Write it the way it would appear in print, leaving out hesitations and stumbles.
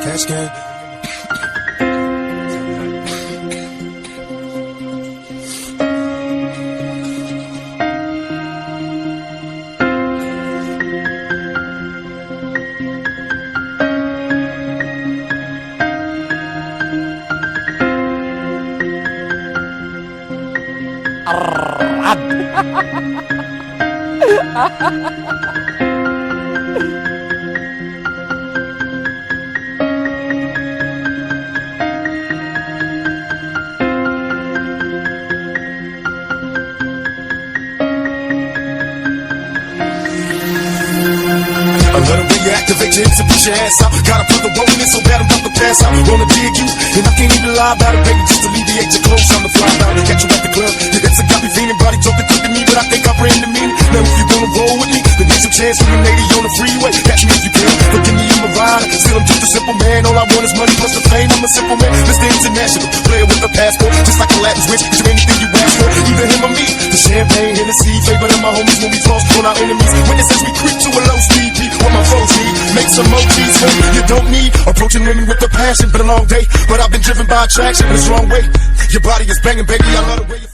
Cash game. I love the way you activate your hips and push your ass out. Got a brother rolling in so bad I'm about to pass out. Wanna dig you, and I can't even lie about it, baby. Just alleviate your clothes, I'm the fly out. Catch you at the club, your hips have got me feeling. Body talking to me, but I think I ran the meaning. Now if you wanna roll with me, then there's a chance for the lady on the freeway. Catch me if you can, but give me in my ride. Still I'm just a simple man, all I want is money plus the fame. I'm a simple man, Mr. International, player with a passport. Just like a Latin switch, get you anything you ask for. Either him or me, the champagne, Hennessy, favorite of my homies when we toss on our enemies. Witnesses we creep to a low speed, beat what my foes need. Make some emojis, so you don't need approaching women with a passion. Been a long day, but I've been driven by attraction in a strong way. Your body is banging, baby, I love the way you